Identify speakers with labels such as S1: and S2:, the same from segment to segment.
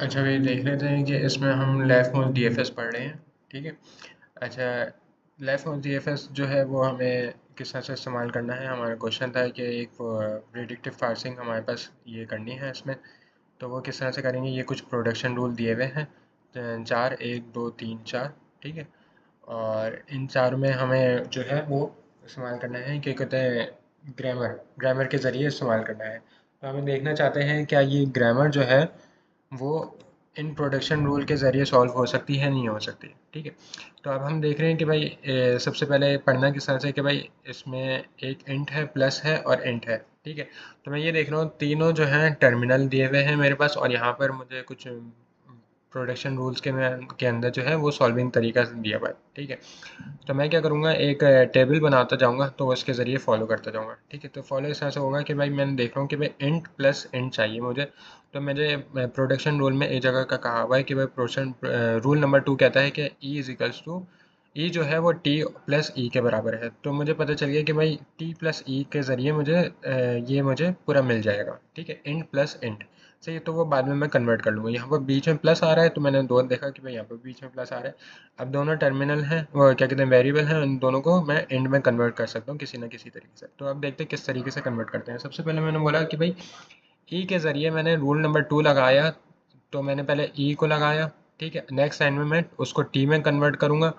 S1: अच्छा भाई देख लेते हैं कि इसमें हम लेफ्ट माउस डीएफएस पढ़ रहे हैं। ठीक है। अच्छा, लेफ्ट माउस डीएफएस जो है वो हमें किस तरह से इस्तेमाल करना है। हमारा क्वेश्चन था कि एक प्रिडिक्टिव पार्सिंग हमारे पास ये करनी है इसमें। तो वो किस तरह से करेंगे, ये कुछ प्रोडक्शन रूल दिए हुए हैं। चार, एक दो तीन चार। ठीक है। और इन चार में हमें जो है वो इस्तेमाल करना है, क्या कहते हैं, ग्रामर ग्रामर के ज़रिए इस्तेमाल करना है। तो हमें देखना चाहते हैं क्या ये ग्रामर जो है वो इन प्रोडक्शन रूल के ज़रिए सॉल्व हो सकती है, नहीं हो सकती। ठीक है। तो अब हम देख रहे हैं कि भाई सबसे पहले पढ़ना किस तरह से कि भाई इसमें एक इंट है, प्लस है और इंट है। ठीक है। तो मैं ये देख रहा हूँ तीनों जो हैं टर्मिनल दिए हुए हैं मेरे पास, और यहाँ पर मुझे कुछ प्रोडक्शन रूल्स के अंदर जो है वो सॉल्विंग तरीका दिया हुआ है। ठीक है। तो मैं क्या करूँगा, एक टेबल बनाता जाऊँगा तो उसके ज़रिए फॉलो करता जाऊँगा। ठीक है। तो फॉलो इस तरह से होगा कि भाई मैंने देख रहा हूँ कि भाई इंट प्लस इंट चाहिए मुझे। तो मुझे प्रोडक्शन रूल में एक जगह का कहा हुआ है कि भाई प्रोडक्शन रूल नंबर 2 कहता है कि ई इज इक्वल्स टू, ई जो है वो टी प्लस ई के बराबर है। तो मुझे पता चल गया कि भाई टी प्लस ई के ज़रिए मुझे ये मुझे पूरा मिल जाएगा। ठीक है। इंट प्लस इंट सही है, तो वो बाद में मैं कन्वर्ट कर लूँगा। यहाँ पर बीच में प्लस आ रहा है तो मैंने दो देखा कि भाई यहाँ पर बीच में प्लस आ रहा है। अब दोनों टर्मिनल हैं, वो क्या कहते हैं, वेरिएबल हैं, उन दोनों को मैं एंड में कन्वर्ट कर सकता हूँ किसी ना किसी तरीके से। तो अब देखते हैं किस तरीके से कन्वर्ट करते हैं। सबसे पहले मैंने बोला कि भाई ई के ज़रिए मैंने रूल नंबर 2 लगाया। तो मैंने पहले ई को लगाया। ठीक है। नेक्स्ट लाइन में मैं उसको टी में कन्वर्ट करूँगा।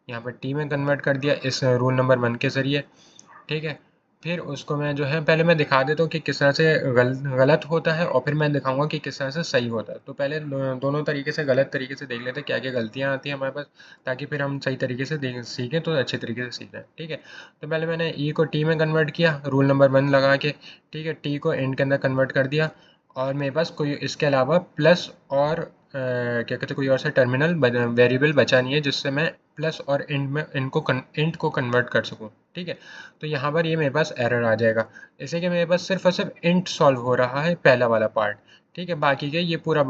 S1: यहाँ पर टी में कन्वर्ट कर दिया इस रूल नंबर 1 के ज़रिए। ठीक है। फिर उसको मैं जो है पहले मैं दिखा देता हूँ कि किस तरह से गलत होता है, और फिर मैं दिखाऊंगा कि किस तरह से सही होता है। तो पहले दोनों तरीके से, गलत तरीके से देख लेते हैं क्या क्या गलतियाँ आती हैं हमारे पास, ताकि फिर हम सही तरीके से देख सीखें, तो अच्छे तरीके से सीख जाएं। ठीक है। तो पहले मैंने ई को टी में कन्वर्ट किया रूल नंबर 1 लगा के। ठीक है। टी को एंड के अंदर कन्वर्ट कर दिया। और मेरे पास कोई इसके अलावा प्लस और क्या कहते हैं, कोई और सा टर्मिनल वेरिएबल बचा नहीं है जिससे मैं प्लस और इंट में इंट को कन्वर्ट कर सकूँ। ठीक है। तो यहाँ पर ये मेरे पास एरर आ जाएगा। जैसे कि मेरे पास सिर्फ और सिर्फ इंट सॉल्व हो रहा है पहला वाला पार्ट। ठीक है। बाकी के ये पूरा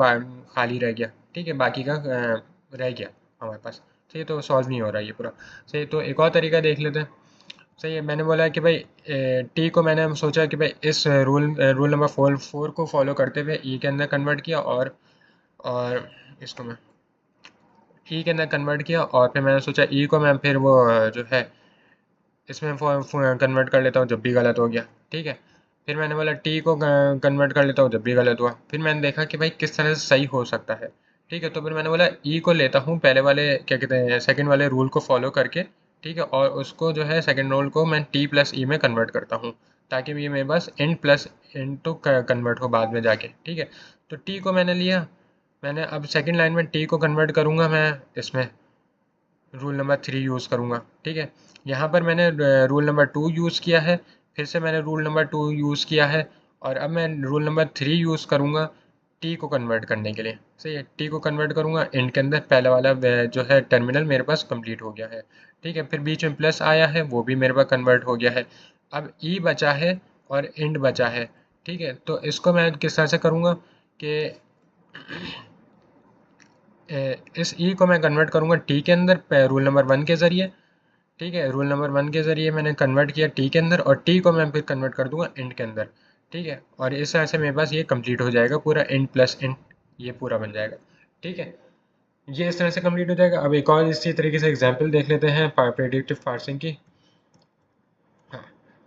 S1: खाली रह गया। ठीक है। बाकी का रह गया हमारे पास। सही है, तो सॉल्व नहीं हो रहा ये पूरा। सही है, तो एक और तरीका देख लेते हैं। सही है, मैंने बोला कि भाई टी को मैंने सोचा कि भाई इस रूल नंबर फोर को फॉलो करते हुए ई के अंदर कन्वर्ट किया, और इसको मैं ई के अंदर कन्वर्ट किया, और फिर मैंने सोचा ई को मैं फिर वो जो है इसमें कन्वर्ट कर लेता हूँ जब भी गलत हो गया। ठीक है। फिर मैंने बोला टी को कन्वर्ट कर लेता हूँ जब भी गलत हुआ। फिर मैंने देखा कि भाई किस तरह से सही हो सकता है। ठीक है। तो फिर मैंने बोला ई को लेता हूँ पहले वाले, क्या कहते हैं, सेकंड वाले रूल को फॉलो करके। ठीक है। और उसको जो है सेकंड रूल को मैं टी प्लस ई में कन्वर्ट करता हूँ, ताकि ये मेरे पास एन प्लस एन तो कन्वर्ट हो बाद में जाके। ठीक है। तो टी को मैंने लिया। मैंने अब सेकंड लाइन में टी को कन्वर्ट करूँगा मैं इसमें रूल नंबर 3 यूज़ करूँगा। ठीक है। यहाँ पर मैंने रूल नंबर 2 यूज़ किया है। फिर से मैंने रूल नंबर 2 यूज़ किया है। और अब मैं रूल नंबर 3 यूज़ करूँगा टी को कन्वर्ट करने के लिए। सही है, टी को कन्वर्ट करूँगा इंट के अंदर, पहला वाला जो है टर्मिनल मेरे पास कंप्लीट हो गया है। ठीक है। फिर बीच में प्लस आया है, वो भी मेरे पास कन्वर्ट हो गया है। अब ई बचा है और इंट बचा है। ठीक है। तो इसको मैं किस तरह से करूँगा कि इस ई को मैं कन्वर्ट करूँगा टी के अंदर रूल नंबर 1 के ज़रिए। ठीक है। रूल नंबर 1 के ज़रिए मैंने कन्वर्ट किया टी के अंदर, और टी को मैं फिर कन्वर्ट कर दूंगा इंट के अंदर। ठीक है। और इस तरह से मेरे पास ये कंप्लीट हो जाएगा पूरा, इंट प्लस इंट ये पूरा बन जाएगा। ठीक है। ये इस तरह से कंप्लीट हो जाएगा। अब एक और इसी तरीके से एग्जांपल देख लेते हैं प्रेडिक्टिव पार्सिंग की। हाँ,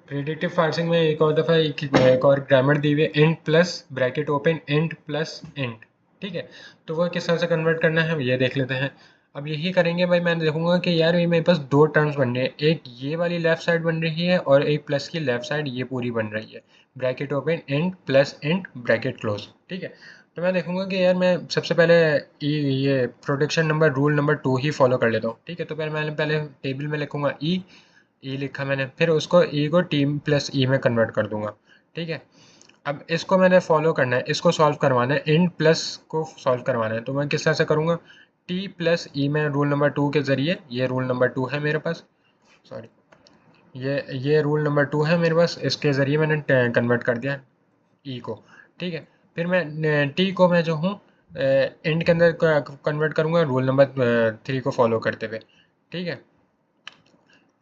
S1: प्रेडिक्टिव पार्सिंग में एक और दफ़ा एक और ग्रामर दी हुई है, int plus bracket open int plus int. ठीक है। तो वह किस तरह से कन्वर्ट करना है ये देख लेते हैं। अब यही करेंगे भाई, मैं देखूंगा कि यार ये मेरे पास दो टर्म्स बन रही है, एक ये वाली लेफ्ट साइड बन रही है और एक प्लस की लेफ्ट साइड ये पूरी बन रही है। Bracket open int plus int bracket close. ठीक है। तो मैं देखूंगा कि यार मैं सबसे पहले ये प्रोडक्शन नंबर रूल नंबर 2 ही फॉलो कर लेता हूँ। ठीक है। तो मैंने पहले टेबल में लिखूंगा ई लिखा मैंने, फिर उसको ई को टीम प्लस ई में कन्वर्ट कर दूंगा। ठीक है। अब इसको मैंने फॉलो करना है, इसको सॉल्व करवाना है, इंट प्लस को सॉल्व करवाना है। तो मैं किस तरह से करूँगा, टी प्लस ई में रूल नंबर 2 के ज़रिए, ये रूल नंबर 2 है मेरे पास, सॉरी, ये रूल नंबर 2 है मेरे पास, इसके ज़रिए मैंने कन्वर्ट कर दिया ई को। ठीक है। फिर मैं टी को मैं जो हूँ इंट के अंदर कन्वर्ट करूँगा रूल नंबर 3 को फॉलो करते हुए। ठीक है।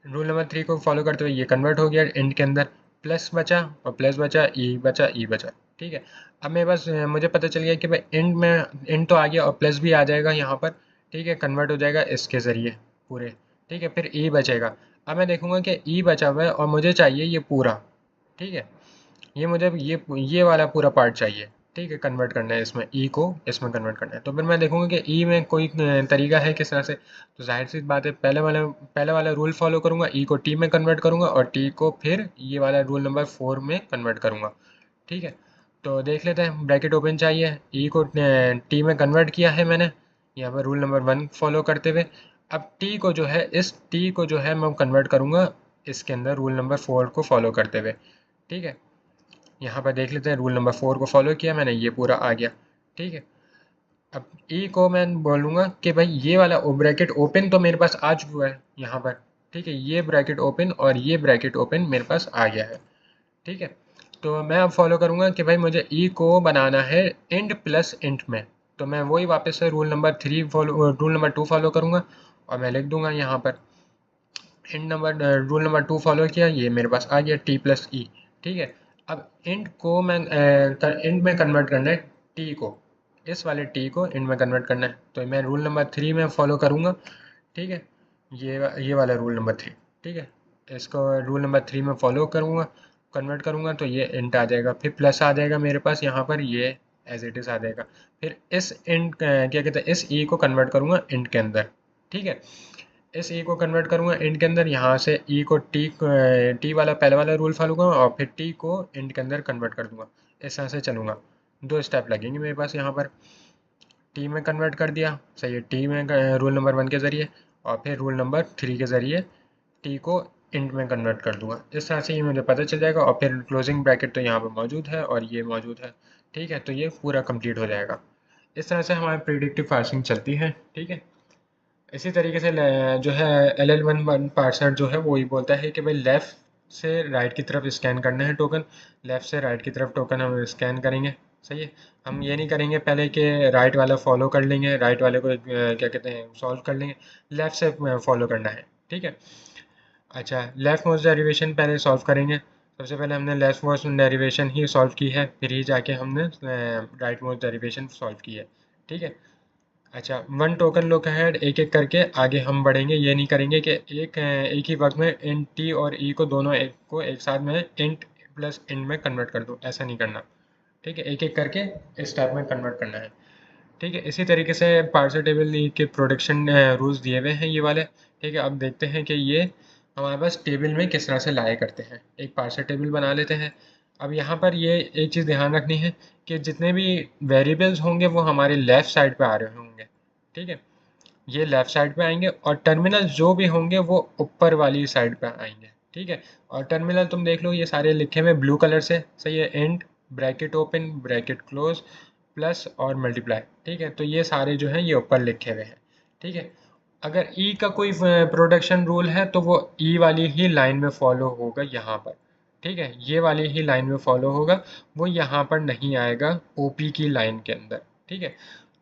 S1: रूल नंबर 3 को फॉलो करते हुए ये कन्वर्ट हो गया एंड के अंदर, प्लस बचा और प्लस बचा ई बचा ई बचा। ठीक है। अब मेरे पास मुझे पता चल गया कि भाई इंड तो आ गया और प्लस भी आ जाएगा यहाँ पर, ठीक है, कन्वर्ट हो जाएगा इसके ज़रिए पूरे, ठीक है। फिर ई बचेगा। अब मैं देखूंगा कि ई बचा हुआ है और मुझे चाहिए ये पूरा, ठीक है, ये मुझे ये वाला पूरा पार्ट चाहिए, ठीक है, कन्वर्ट करना है इसमें, ई को इसमें कन्वर्ट करना है। तो फिर मैं देखूंगा कि ई में कोई तरीका है किस तरह से। तो जाहिर सी बात है, पहले वाला रूल फॉलो करूंगा, ई को टी में कन्वर्ट करूंगा और टी को फिर ये वाला रूल नंबर 4 में कन्वर्ट करूंगा, ठीक है। तो देख लेते हैं, ब्रैकेट ओपन चाहिए, ई को टी में कन्वर्ट किया है मैंने यहाँ पर रूल नंबर 1 फॉलो करते हुए। अब टी को जो है, इस टी को जो है मैं कन्वर्ट करूंगा इसके अंदर रूल नंबर 4 को फॉलो करते हुए, ठीक है। यहाँ पर देख लेते हैं, रूल नंबर 4 को फॉलो किया मैंने, ये पूरा आ गया, ठीक है। अब ई को मैं बोलूँगा कि भाई ये वाला ब्रैकेट ओपन तो मेरे पास आ चुका है यहाँ पर, ठीक है, ये ब्रैकेट ओपन और ये ब्रैकेट ओपन मेरे पास आ गया है, ठीक है। तो मैं अब फॉलो करूँगा कि भाई मुझे ई को बनाना है इंड प्लस इंट में। तो मैं वही वापस से रूल नंबर 2 फॉलो करूँगा और मैं लिख दूंगा यहाँ पर रूल नंबर 2 फॉलो किया, ये मेरे पास आ गया टी प्लस ई, ठीक है। अब इंट को मैं इंट में कन्वर्ट करना है टी को, इस वाले टी को इंट में कन्वर्ट करना है, तो मैं रूल नंबर 3 में फॉलो करूँगा, ठीक है। ये वाला रूल नंबर 3, ठीक है, इसको रूल नंबर 3 में फॉलो करूँगा, कन्वर्ट करूँगा तो ये इंट आ जाएगा, फिर प्लस आ जाएगा मेरे पास यहाँ पर, ये एज इट इज़ आ जाएगा। फिर इस इंट क्या कहते हैं, इस ई को कन्वर्ट करूँगा इंट के अंदर, ठीक है। इस ई को कन्वर्ट करूँगा इंट के अंदर, यहाँ से ई को टी वाला पहले वाला रूल फॉलो करूँगा और फिर टी को इंट के अंदर कन्वर्ट कर दूंगा, इस तरह से चलूँगा। 2 स्टेप लगेंगे मेरे पास यहाँ पर। टी में कन्वर्ट कर दिया, सही है, टी में रूल नंबर 1 के ज़रिए, और फिर रूल नंबर 3 के ज़रिए टी को इंट में कन्वर्ट कर दूंगा। इस तरह से ये मुझे पता चल जाएगा और फिर क्लोजिंग ब्रैकेट तो यहाँ पर मौजूद है और ये मौजूद है, ठीक है। तो ये पूरा कंप्लीट हो जाएगा। इस तरह से हमारी प्रिडिक्टिव पार्सिंग चलती है, ठीक है। इसी तरीके से जो है LL1 पार्सर जो है वो ही बोलता है कि भाई लेफ़्ट से राइट की तरफ स्कैन करना है टोकन, लेफ़्ट से राइट की तरफ टोकन हम स्कैन करेंगे, सही है। हम ये नहीं करेंगे पहले कि राइट वाला फॉलो कर लेंगे, राइट वाले को क्या कहते हैं सॉल्व कर लेंगे, लेफ़्ट से फॉलो करना है, ठीक है। अच्छा, लेफ़्ट मोस्ट डेरिवेशन पहले सॉल्व करेंगे। सबसे पहले हमने लेफ़्ट मोस्ट डेरिवेशन ही सॉल्व की है, फिर ही जाके हमने राइट मोस्ट डेरिवेशन सॉल्व की है, ठीक है। अच्छा, वन टोकन लुक अहेड, एक एक करके आगे हम बढ़ेंगे। ये नहीं करेंगे कि एक ही वक्त में इंट टी और ई को दोनों को एक साथ में इंट प्लस इंट में कन्वर्ट कर दूँ, ऐसा नहीं करना, ठीक है। एक एक करके इस टाइप में कन्वर्ट करना है, ठीक है। इसी तरीके से पार्सर टेबल के प्रोडक्शन रूल्स दिए हुए हैं ये वाले, ठीक है। अब देखते हैं कि ये हमारे पास टेबल में किस तरह से लाया करते हैं। एक पार्सर टेबल बना लेते हैं। अब यहाँ पर ये एक चीज़ ध्यान रखनी है कि जितने भी वेरिएबल्स होंगे वो हमारे लेफ़्ट साइड पे आ रहे होंगे, ठीक है, ये लेफ़्ट साइड पे आएंगे, और टर्मिनल जो भी होंगे वो ऊपर वाली साइड पे आएंगे, ठीक है। और टर्मिनल तुम देख लो, ये सारे लिखे हुए ब्लू कलर से, सही है, and bracket open bracket close plus और मल्टीप्लाई, ठीक है। तो ये सारे जो हैं ये ऊपर लिखे हुए हैं, ठीक है। अगर ई का कोई प्रोडक्शन रूल है तो वो ई वाली ही लाइन में फॉलो होगा यहाँ पर, ठीक है, ये वाली ही लाइन में फॉलो होगा, वो यहाँ पर नहीं आएगा ओपी की लाइन के अंदर, ठीक है।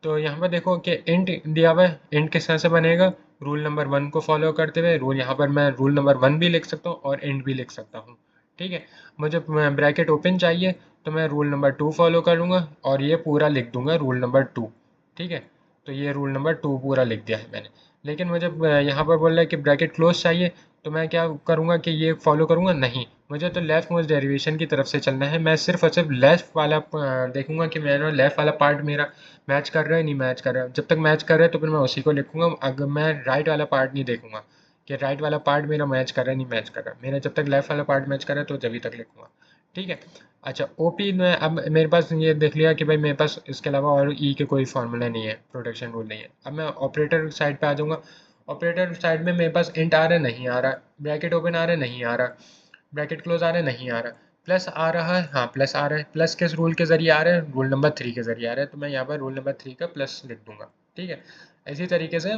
S1: तो यहाँ पर देखो कि इंट दिया हुआ है, इंट किस तरह से बनेगा, रूल नंबर 1 को फॉलो करते हुए। रूल यहाँ पर मैं रूल नंबर 1 भी लिख सकता हूँ और इंट भी लिख सकता हूँ, ठीक है। मुझे ब्रैकेट ओपन चाहिए तो मैं रूल नंबर 2 फॉलो करूँगा और ये पूरा लिख दूंगा रूल नंबर 2, ठीक है। तो ये रूल नंबर 2 पूरा लिख दिया है मैंने। लेकिन मुझे यहाँ पर बोल रहा है कि ब्रैकेट क्लोज चाहिए, तो मैं क्या करूँगा कि ये फॉलो करूँगा, नहीं, मुझे तो लेफ़्ट मोस्ट डेरिवेशन की तरफ से चलना है। मैं सिर्फ और सिर्फ लेफ़्ट वाला देखूंगा कि मेरा लेफ़्ट वाला पार्ट मेरा मैच कर रहा है नहीं मैच कर रहा है। जब तक मैच कर रहा है तो फिर मैं उसी को लिखूंगा। अगर मैं राइट वाला पार्ट नहीं देखूंगा कि राइट वाला पार्ट मेरा मैच कर रहा है नहीं मैच कर रहा है, मेरा जब तक लेफ़्ट वाला पार्ट मैच कर रहा है तो जभी तक लिखूंगा, ठीक है। अच्छा, ओपी में अब मेरे पास ये देख लिया कि भाई मेरे पास इसके अलावा और ई के कोई फार्मूला नहीं है, प्रोडक्शन रूल नहीं है। अब मैं ऑपरेटर साइड पे आ जाऊँगा। ऑपरेटर साइड में मेरे पास इंट आ रहा है नहीं आ रहा, ब्रैकेट ओपन आ रहा है नहीं आ रहा, ब्रैकेट क्लोज आ रहा है नहीं आ रहा, प्लस आ रहा है, हाँ प्लस आ रहा है। प्लस किस रूल के ज़रिए आ रहा है, रूल नंबर 3 के ज़रिए आ रहा है, तो मैं यहाँ पर रूल नंबर 3 का प्लस लिख दूंगा, ठीक है। इसी तरीके से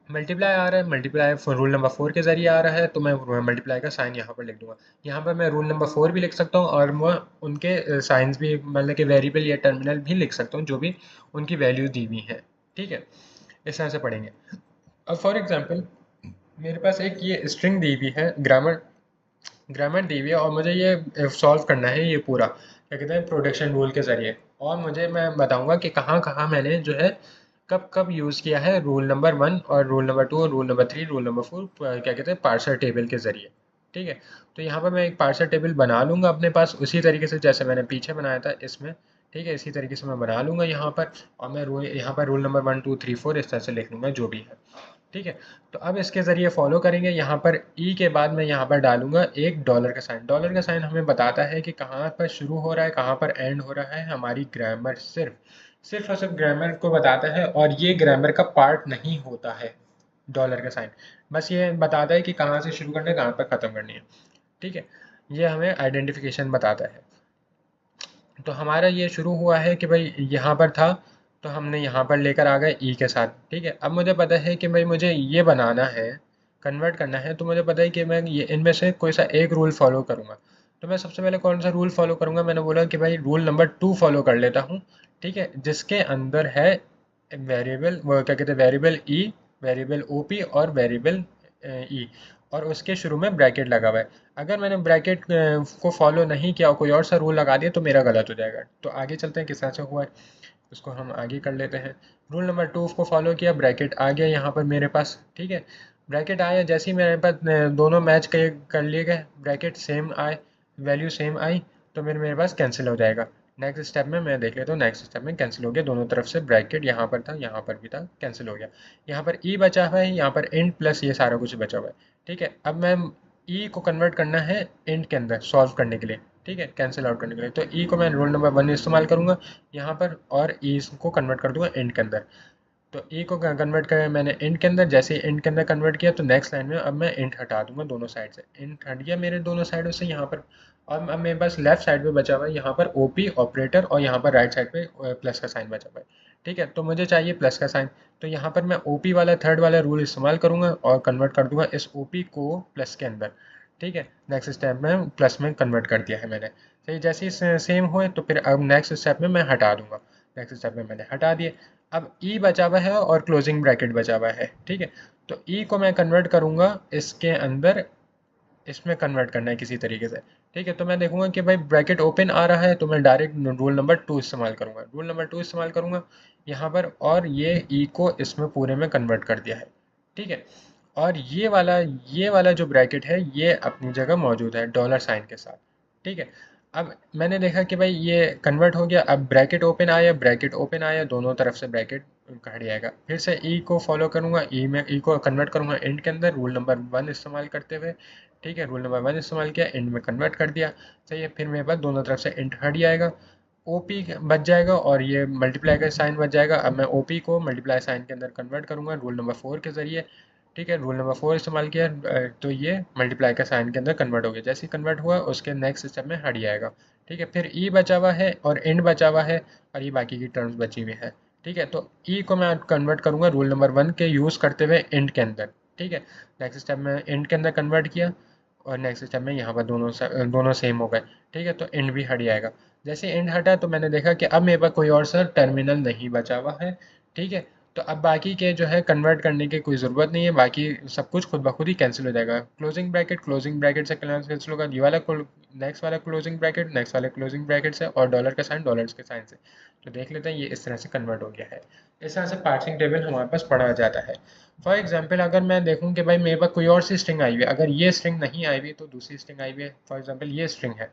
S1: मल्टीप्लाई आ रहा है, मल्टीप्लाई रूल नंबर 4 के ज़रिए आ रहा है, तो मैं मल्टीप्लाई का साइन यहाँ पर लिख दूंगा। यहाँ पर मैं रूल नंबर 4 भी लिख सकता हूँ और मैं उनके साइंस भी, मतलब कि वेरिएबल या टर्मिनल भी लिख सकता हूँ जो भी उनकी वैल्यू दी हुई है, ठीक है। इस तरह से पढ़ेंगे। अब फॉर एग्जाम्पल मेरे पास एक ये स्ट्रिंग दी हुई है, ग्रामर ग्रामर दी हुई है और मुझे ये सॉल्व करना है ये पूरा क्या कहते हैं प्रोडक्शन रूल के ज़रिए। और मुझे मैं बताऊंगा कि कहाँ कहाँ मैंने जो है कब कब यूज़ किया है रूल नंबर 1 और रूल नंबर 2 और रूल नंबर 3 रूल नंबर 4 क्या कहते हैं पार्सर टेबल के ज़रिए। ठीक है, तो यहाँ पर मैं एक पार्सर टेबल बना लूँगा अपने पास उसी तरीके से जैसे मैंने पीछे बनाया था इसमें। ठीक है, इसी तरीके से मैं बना लूँगा यहाँ पर और मैं रूल यहाँ पर रूल नंबर 1 2 3 4 इस तरह से लिख लूँगा जो भी है। ठीक है, तो अब इसके ज़रिए फॉलो करेंगे। यहाँ पर ई के बाद मैं यहाँ पर डालूंगा एक डॉलर का साइन। डॉलर का साइन हमें बताता है कि कहाँ पर शुरू हो रहा है कहाँ पर एंड हो रहा है हमारी ग्रामर। सिर्फ सिर्फ और सिर्फ ग्रामर को बताता है और ये ग्रामर का पार्ट नहीं होता है डॉलर का साइन। बस ये बताता है कि कहाँ से शुरू करना है कहाँ पर ख़त्म करनी है। ठीक है, ये हमें आइडेंटिफिकेशन बताता है। तो हमारा ये शुरू हुआ है कि भाई यहाँ पर था तो हमने यहाँ पर लेकर आ गए ई के साथ। ठीक है, अब मुझे पता है कि भाई मुझे ये बनाना है कन्वर्ट करना है तो मुझे पता है कि मैं ये इनमें से कोई सा एक रूल फॉलो करूँगा। तो मैं सबसे पहले कौन सा रूल फॉलो करूँगा, मैंने बोला कि भाई रूल नंबर 2 फॉलो कर लेता हूँ। ठीक है, जिसके अंदर है वेरिएबल वो क्या कहते हैं वेरिएबल ई, वेरिएबल ओपी और वेरिएबल ई और उसके शुरू में ब्रैकेट लगा हुआ है। अगर मैंने ब्रैकेट को फॉलो नहीं किया और कोई और सा रूल लगा दिया तो मेरा गलत हो जाएगा। तो आगे चलते हैं किस तरह से हुआ है उसको हम आगे कर लेते हैं। रूल नंबर 2 को फॉलो किया, ब्रैकेट आ गया यहाँ पर मेरे पास। ठीक है, ब्रैकेट आया जैसे ही मेरे पास दोनों मैच कर लिए गए, ब्रैकेट सेम आए, वैल्यू सेम आई तो मेरे पास कैंसिल हो जाएगा। नेक्स्ट स्टेप में मैं देख लेता हूँ, नेक्स्ट स्टेप में कैंसिल हो गया दोनों तरफ से। ब्रैकेट यहाँ पर था यहाँ पर भी था, कैंसिल हो गया। यहाँ पर ई बचा हुआ है, यहाँ पर इंट प्लस ये सारा कुछ बचा हुआ है। ठीक है, अब मैं ई को कन्वर्ट करना है इंट के अंदर सॉल्व करने के लिए। ठीक है, कैंसिल आउट करने के लिए तो ई को मैं रोल नंबर 1 इस्तेमाल करूँगा यहाँ पर और ई को कन्वर्ट कर दूंगा इंट के अंदर। तो ई को कन्वर्ट कर मैंने इंट के अंदर, जैसे ही इंट के अंदर कन्वर्ट किया तो नेक्स्ट लाइन में अब मैं इंट हटा दूंगा दोनों साइड से। इंट हट गया मेरे दोनों साइडों से यहाँ पर। अब मेरे पास लेफ्ट साइड पे बचा हुआ है यहाँ पर ओपी ऑपरेटर और यहाँ पर राइट साइड पे प्लस का साइन बचा हुआ है। ठीक है, तो मुझे चाहिए प्लस का साइन। तो यहाँ पर मैं ओपी वाला थर्ड वाला रूल इस्तेमाल करूँगा और कन्वर्ट कर दूंगा इस ओपी को प्लस के अंदर। ठीक है, नेक्स्ट स्टेप में प्लस में कन्वर्ट कर दिया है मैंने। सही, जैसे ही सेम हुए तो फिर अब नेक्स्ट स्टेप में मैं हटा दूंगा। नेक्स्ट स्टेप में मैंने हटा दिए। अब ई बचा हुआ है और क्लोजिंग ब्रैकेट बचा हुआ है। ठीक है, तो ई को मैं कन्वर्ट करूँगा इसके अंदर, इसमें कन्वर्ट करना है किसी तरीके से। ठीक है, तो मैं देखूंगा कि भाई ब्रैकेट ओपन आ रहा है तो मैं डायरेक्ट रूल नंबर 2 इस्तेमाल करूँगा। रूल नंबर 2 इस्तेमाल करूँगा यहाँ पर और ये ई को इसमें पूरे में कन्वर्ट कर दिया है। ठीक है, और ये वाला जो ब्रैकेट है ये अपनी जगह मौजूद है डॉलर साइन के साथ। ठीक है, अब मैंने देखा कि भाई ये कन्वर्ट हो गया। अब ब्रैकेट ओपन आया दोनों तरफ से ब्रैकेट हट जाएगा। फिर से ई को फॉलो करूंगा, ई को कन्वर्ट करूंगा इंट के अंदर रूल नंबर 1 इस्तेमाल करते हुए। ठीक है, रूल नंबर 1 इस्तेमाल किया, इंट में कन्वर्ट कर दिया। सही है, फिर मेरे पास दोनों तरफ से इंट हट जाएगा, ओपी बच जाएगा और ये मल्टीप्लाई का साइन बच जाएगा। अब मैं ओपी को मल्टीप्लाई साइन के अंदर कन्वर्ट करूंगा रूल नंबर 4 के ज़रिए। ठीक है, रूल नंबर 4 इस्तेमाल किया तो ये मल्टीप्लाई का साइन के अंदर कन्वर्ट हो गया। जैसे ही कन्वर्ट हुआ उसके नेक्स्ट स्टेप में हट जाएगा। ठीक है, फिर ई बचा हुआ है और इंड बचा हुआ है और ये बाकी की टर्म्स बची हुई है। ठीक है, तो ई को मैं कन्वर्ट करूँगा रूल नंबर 1 के यूज़ करते हुए इंड के अंदर। ठीक है, नेक्स्ट स्टेप में इंड के अंदर कन्वर्ट किया और नेक्स्ट स्टेप में यहाँ पर दोनों सेम हो गए। ठीक है, तो इंड भी हट जाएगा। जैसे इंड हटा तो मैंने देखा कि अब मेरे पास कोई और सा टर्मिनल नहीं बचा हुआ है। ठीक है, तो अब बाकी के जो है कन्वर्ट करने की कोई ज़रूरत नहीं है, बाकी सब कुछ खुद ब खुद ही कैंसिल हो जाएगा। क्लोजिंग ब्रैकेट से कैंसिल होगा, ये वाला नेक्स्ट वाला क्लोजिंग ब्रैकेट नेक्स्ट वाले क्लोजिंग ब्रैकेट से और डॉलर का साइन डॉलर्स के साइन से। तो देख लेते हैं ये इस तरह से कन्वर्ट हो गया है। इस तरह से पार्सिंग टेबल हमारे पास पढ़ा जाता है। फॉर एग्जाम्पल अगर मैं देखूँ कि भाई मेरे पास कोई और सी स्ट्रिंग आई हुई है, अगर ये स्ट्रिंग नहीं आई हुई तो दूसरी स्ट्रिंग आई हुई है। फॉर एग्जाम्पल ये स्ट्रिंग है,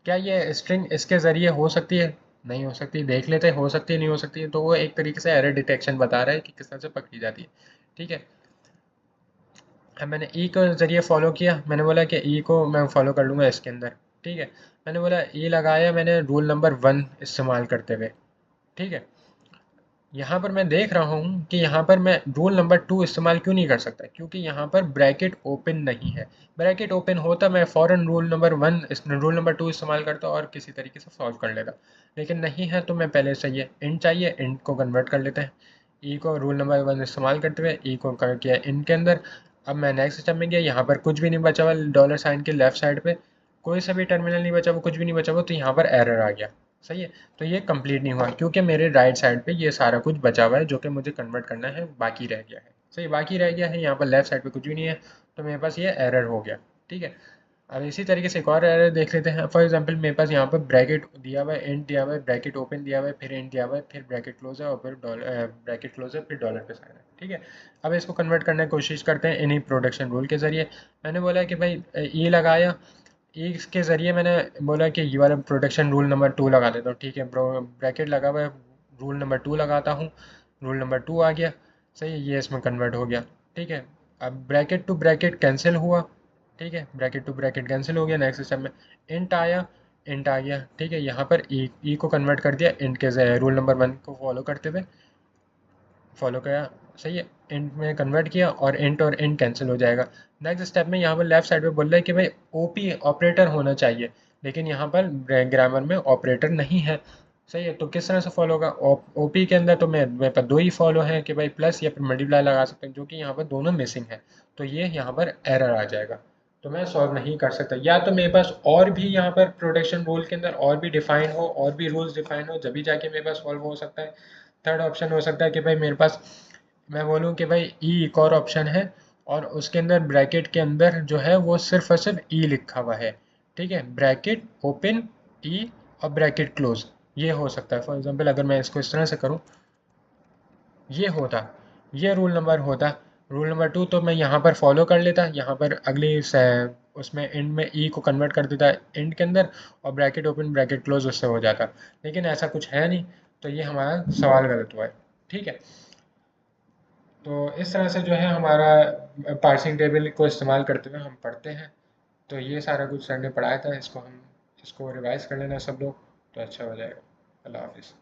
S1: क्या ये स्ट्रिंग इसके ज़रिए हो सकती है? नहीं हो सकती। देख लेते हैं हो सकती है नहीं हो सकती है। तो वो एक तरीके से एरर डिटेक्शन बता रहा है कि किस तरह से पकड़ी जाती है। ठीक है, अब मैंने ई को ज़रिए फॉलो किया, मैंने बोला कि ई को मैं फॉलो कर लूँगा इसके अंदर। ठीक है, मैंने बोला ई लगाया मैंने रूल नंबर 1 इस्तेमाल करते हुए। ठीक है, यहाँ पर मैं देख रहा हूँ कि यहाँ पर मैं रूल नंबर 2 इस्तेमाल क्यों नहीं कर सकता, क्योंकि यहाँ पर ब्रैकेट ओपन नहीं है। ब्रैकेट ओपन होता मैं फ़ौरन रूल नंबर 2 इस्तेमाल करता और किसी तरीके से सॉल्व कर लेता, लेकिन नहीं है तो मैं पहले से ये इंट चाहिए, इंट को कन्वर्ट कर लेते हैं। ई को रूल नंबर 1 इस्तेमाल करते हुए ई को कर किया इंट के अंदर। अब मैं नेक्स्ट स्टेप में गया, यहाँ पर कुछ भी नहीं बचा हुआ डॉलर साइन के लेफ्ट साइड पे, कोई सा भी टर्मिनल नहीं बचा हुआ, कुछ भी नहीं बचा हुआ, तो यहाँ पर एरर आ गया। सही है, तो ये कंप्लीट नहीं हुआ क्योंकि मेरे राइट साइड पे ये सारा कुछ बचा हुआ है जो कि मुझे कन्वर्ट करना है, बाकी रह गया है। सही, बाकी रह गया है, यहाँ पर लेफ्ट साइड पे कुछ भी नहीं है, तो मेरे पास ये एरर हो गया। ठीक है, अब इसी तरीके से एक और एरर देख लेते हैं। फॉर एग्जांपल मेरे पास यहाँ पर ब्रैकेट दिया हुआ है, एंड दिया हुआ है, ब्रैकेट ओपन दिया हुआ है, फिर एंड दिया हुआ है, फिर ब्रैकेट क्लोज है और फिर डॉलर, ब्रैकेट क्लोज है, फिर डॉलर पे साइन है, ठीक है। अब इसको कन्वर्ट करने की कोशिश करते हैं इन्हीं प्रोडक्शन रूल के ज़रिए। मैंने बोला कि भाई ई लगाया, ई के ज़रिए मैंने बोला कि ये वाला प्रोडक्शन रूल नंबर 2 लगा देता हूँ, ठीक है। ब्रैकेट लगा हुआ है, रूल नंबर 2 लगाता हूँ, रूल नंबर 2 आ गया, सही है, ये इसमें कन्वर्ट हो गया, ठीक है। अब ब्रैकेट टू ब्रैकेट कैंसिल हुआ, ठीक है, ब्रैकेट टू ब्रैकेट कैंसिल हो गया। नेक्स्ट स्टेप में इंट आया, इंट आ गया, ठीक है। यहाँ पर ई को कन्वर्ट कर दिया इंट के रूल नंबर 1 को फॉलो करते हुए, फॉलो किया, सही है। इंट में कन्वर्ट किया और इंट कैंसिल हो जाएगा। नेक्स्ट स्टेप में यहाँ पर लेफ्ट साइड पे बोल रहा है कि भाई ओपी ऑपरेटर होना चाहिए, लेकिन यहाँ पर ग्रामर में ऑपरेटर नहीं है, सही है। तो किस तरह से फॉलो होगा? ओपी के अंदर तो मेरे पास दो ही फॉलो हैं कि भाई प्लस या फिर मल्टीप्लाई लगा सकते हैं, जो कि यहाँ पर दोनों मिसिंग है, तो ये यहाँ पर एरर आ जाएगा, तो मैं सॉल्व नहीं कर सकता। या तो मेरे पास और भी यहाँ पर प्रोडक्शन रूल के अंदर और भी डिफाइन हो, और भी रूल्स डिफाइन हो, जब भी जाके मेरे पास सॉल्व हो सकता है। थर्ड ऑप्शन हो सकता है कि भाई मेरे पास, मैं बोलूँ कि भाई ई एक और ऑप्शन है, और उसके अंदर ब्रैकेट के अंदर जो है वो सिर्फ और सिर्फ ई लिखा हुआ है, ठीक है, ब्रैकेट ओपन ई और ब्रैकेट क्लोज, ये हो सकता है। फॉर एग्जांपल अगर मैं इसको इस तरह से करूँ, ये होता, ये रूल नंबर होता, रूल नंबर 2, तो मैं यहाँ पर फॉलो कर लेता, यहाँ पर उसमें एंड में ई को कन्वर्ट कर देता एंड के अंदर, और ब्रैकेट ओपन ब्रैकेट क्लोज उससे हो जाता, लेकिन ऐसा कुछ है नहीं, तो ये हमारा सवाल गलत हुआ है, ठीक है। तो इस तरह से जो है हमारा पार्सिंग टेबल को इस्तेमाल करते हुए हम पढ़ते हैं। तो ये सारा कुछ सर ने पढ़ाया था, इसको रिवाइज कर लेना सब लोग, तो अच्छा हो जाएगा। अल्लाह हाफिज़।